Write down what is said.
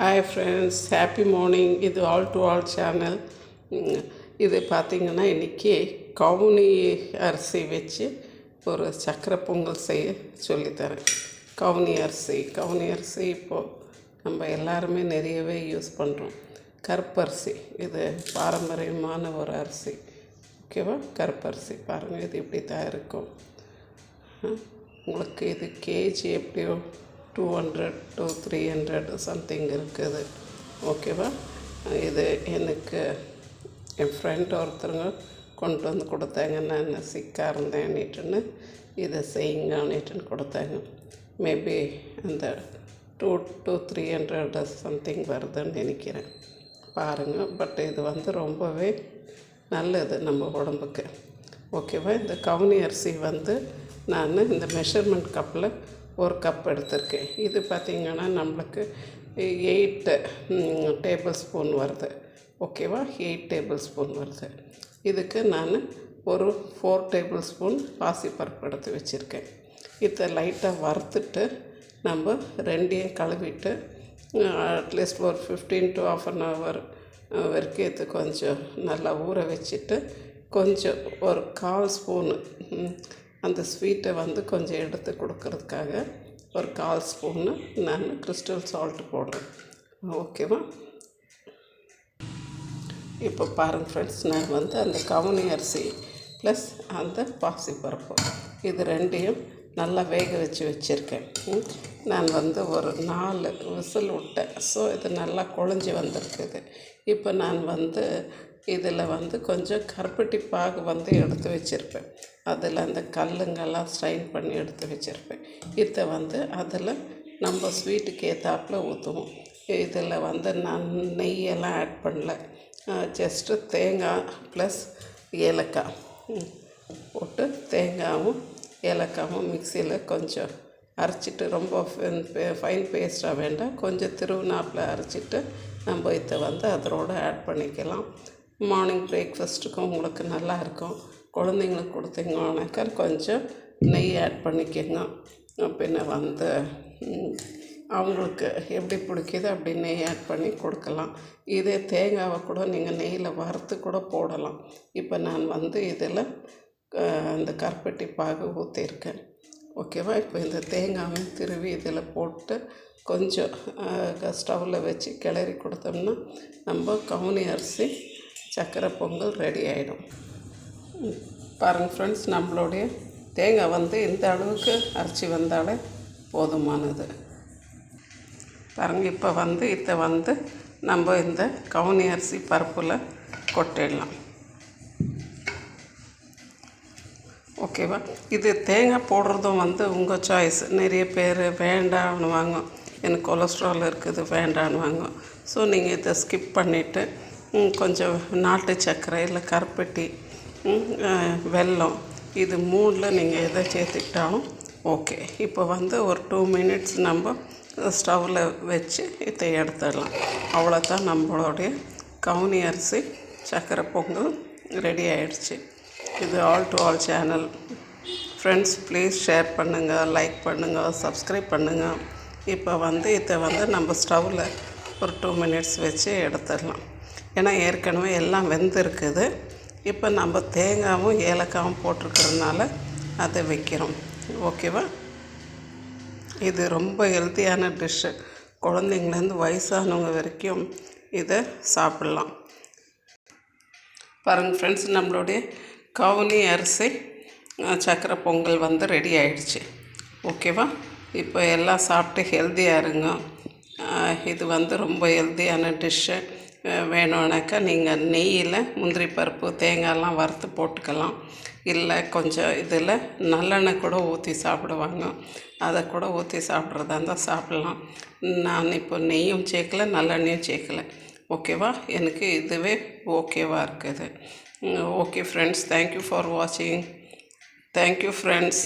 Hi friends, happy morning. இது all to all channel. இது பார்த்திங்கன்னா இன்றைக்கி கவுனி அரிசி வச்சு ஒரு சக்கரை பொங்கல் செய்ய சொல்லித்தரேன். கவுனி அரிசி இப்போது நம்ம எல்லாருமே நிறையவே யூஸ் பண்ணுறோம். கருப்பரிசி இது பாரம்பரியமான ஒரு அரிசி. ஓகேவா? கருப்பரிசி பாருங்கள், இது இப்படி தான் இருக்கும். உங்களுக்கு இது கேஜி எப்படியோ 200 to 300 சம்திங் இருக்குது. ஓகேவா? இது எனக்கு என் ஃப்ரெண்ட் ஒருத்தருங்க கொண்டு வந்து கொடுத்தாங்க. நான் சிக்காக இருந்தேன்னுட்டுன்னு இதை செய்யுங்கன்னுட்டுன்னு கொடுத்தாங்க. மேபி அந்த 2 to 300 சம்திங் வருதுன்னு நினைக்கிறேன். பாருங்கள். பட் இது ரொம்பவே நல்லது நம்ம உடம்புக்கு. ஓகேவா? இந்த கவுனி அரிசி நான் இந்த மெஷர்மெண்ட் கப்பில் 1 கப் எடுத்திருக்கேன். இது பார்த்திங்கன்னா நம்மளுக்கு 8 டேபிள் ஸ்பூன் வருது. ஓகேவா? 8 டேபிள் ஸ்பூன் வருது. இதுக்கு நான் ஒரு 4 டேபிள் ஸ்பூன் பாசிப்பருப்பு எடுத்து வச்சுருக்கேன். இதை லைட்டாக வறுத்துட்டு நம்ம ரெண்டையும் கழுவிட்டு அட்லீஸ்ட் ஒரு 15 to half an hour வரைக்கும் இது கொஞ்சம் நல்லா ஊற வச்சுட்டு கொஞ்சம் ஒரு 1/4 ஸ்பூனு அந்த ஸ்வீட்டை கொஞ்சம் எடுத்து கொடுக்கறதுக்காக ஒரு 1/4 ஸ்பூனு நான் கிறிஸ்டல் சால்ட்டு போடுறேன். ஓகேவா? இப்போ பாருங்கள் ஃப்ரெண்ட்ஸ், நான் அந்த கவுனி அரிசி ப்ளஸ் அந்த பாசிப்பருப்பு இது ரெண்டையும் நல்லா வேக வச்சுருக்கேன். நான் ஒரு 4 விசில் விட்டேன். ஸோ இது நல்லா குழஞ்சி வந்திருக்குது. இப்போ நான் இதில் கொஞ்சம் கருப்பட்டி பாகு எடுத்து வச்சுருப்பேன். அதில் அந்த கல்லுங்கெல்லாம் ஸ்ட்ரைன் பண்ணி எடுத்து வச்சுருப்பேன். இதை அதில் நம்ம ஸ்வீட்டுக்கு ஏற்றாப்பில் ஊற்றுவோம். இதில் நான் நெய்யெல்லாம் ஆட் பண்ணல. ஜஸ்ட்டு தேங்காய் ப்ளஸ் ஏலக்காய் போட்டு தேங்காயும் ஏலக்காயும் மிக்சியில் கொஞ்சம் அரைச்சிட்டு, ரொம்ப ஃபைன் பேஸ்ட்டாக வேண்டாம், கொஞ்சம் திருவுனாப்பில் அரைச்சிட்டு நம்ம இதை அதோடு ஆட் பண்ணிக்கலாம். மார்னிங் பிரேக்ஃபாஸ்ட்டுக்கும் உங்களுக்கு நல்லாயிருக்கும். குழந்தைங்களுக்கு கொடுத்தீங்கன்னாக்கா கொஞ்சம் நெய் ஆட் பண்ணிக்கோங்க. பின்ன அவங்களுக்கு எப்படி பிடிக்குதோ அப்படி நெய் ஆட் பண்ணி கொடுக்கலாம். இதே தேங்காவை கூட நீங்கள் நெய்யில் வறுத்து கூட போடலாம். இப்போ நான் இதில் அந்த கருப்பட்டி பாகு ஊற்றிருக்கேன். ஓகேவா? இப்போ இந்த தேங்காயும் திருவி இதில் போட்டு கொஞ்சம் ஸ்டவ்வில் வச்சு கிளறி கொடுத்தோம்னா நம்ம கவுனி அரிசி சக்கரை பொங்கல் ரெடி ஆகிடும். பாருங்கள் ஃப்ரெண்ட்ஸ், நம்மளுடைய தேங்காய் இந்த அளவுக்கு அரைச்சி வந்தாலே போதுமானது. பாருங்கள், இப்போ இதை நம்ம இந்த கவுனி அரிசி பருப்பில் கொட்டிடலாம். ஓகேவா? இது தேங்காய் போடுறதும் உங்கள் சாய்ஸ். நிறைய பேர் வேண்டான்னுவாங்க, எனக்கு கொலஸ்ட்ரால் இருக்குது வேண்டான்னுவாங்க. ஸோ நீங்கள் இதை ஸ்கிப் பண்ணிவிட்டு கொஞ்சம் நாட்டு சர்க்கரை இல்லை கருப்பட்டி வெல்லம் இது 3ல் நீங்கள் எதை சேர்த்துக்கிட்டாலும் ஓகே. இப்போ ஒரு 2 minutes நம்ம ஸ்டவ்வில் வச்சு இதை எடுத்துடலாம். அவ்வளோதான், நம்மளுடைய கவுனி அரிசி சக்கரை பொங்கல் ரெடி ஆகிடுச்சு. இது all to all channel. Friends, please share பண்ணுங்கள், லைக் பண்ணுங்கள், சப்ஸ்கிரைப் பண்ணுங்கள். இப்போ இதை நம்ம ஸ்டவ்வில் ஒரு 2 minutes வச்சு எடுத்துடலாம். ஏன்னா ஏற்கனவே எல்லாம் வெந்திருக்குது. இப்போ நம்ம தேங்காயும் ஏலக்காயும் போட்டிருக்கிறதுனால அதை வைக்கிறோம். ஓகேவா? இது ரொம்ப ஹெல்த்தியான டிஷ்ஷு. குழந்தைங்கலேருந்து வயசானவங்க வரைக்கும் இதை சாப்பிட்லாம். பாருங்கள் ஃப்ரெண்ட்ஸ், நம்மளுடைய கவுனி அரிசி சக்கரை பொங்கல் ரெடி ஆகிடுச்சு. ஓகேவா? இப்போ எல்லாம் சாப்பிட்டு ஹெல்த்தியாக இருங்க. இது ரொம்ப ஹெல்த்தியான டிஷ்ஷு. வேணும்னாக்கா நீங்கள் நெய்யில் முந்திரி பருப்பு தேங்காயெல்லாம் வறுத்து போட்டுக்கலாம். இல்லை கொஞ்சம் இதில் நல்லெண்ணெய் கூட ஊற்றி சாப்பிடுவாங்க. அதை கூட ஊற்றி சாப்பிட்றதா இருந்தால் சாப்பிட்லாம். நான் இப்போ நெய்யும் சேர்க்கல, நல்லெண்ணெயும் சேர்க்கலை. ஓகேவா? எனக்கு இதுவே ஓகேவாக இருக்குது. ஓகே ஃப்ரெண்ட்ஸ், தேங்க்யூ ஃபார் வாட்சிங். Thank you friends.